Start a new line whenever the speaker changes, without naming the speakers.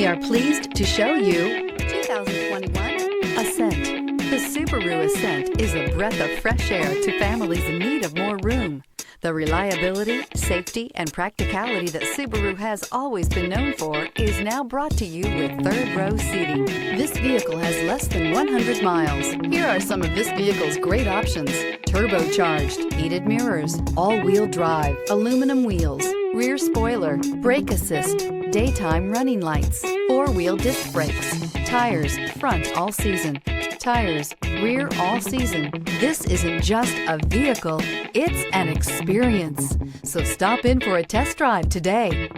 We are pleased to show you 2021 Ascent. The Subaru Ascent is a breath of fresh air to families in need of more room. The reliability, safety, and practicality that Subaru has always been known for is now brought to you with third-row seating. This vehicle has less than 100 miles. Here are some of this vehicle's great options: turbocharged, heated mirrors, all-wheel drive, aluminum wheels, rear spoiler, brake assist, daytime running lights, four-wheel disc brakes, tires, front all season, tires, rear all season. This isn't just a vehicle, it's an experience. So stop in for a test drive today.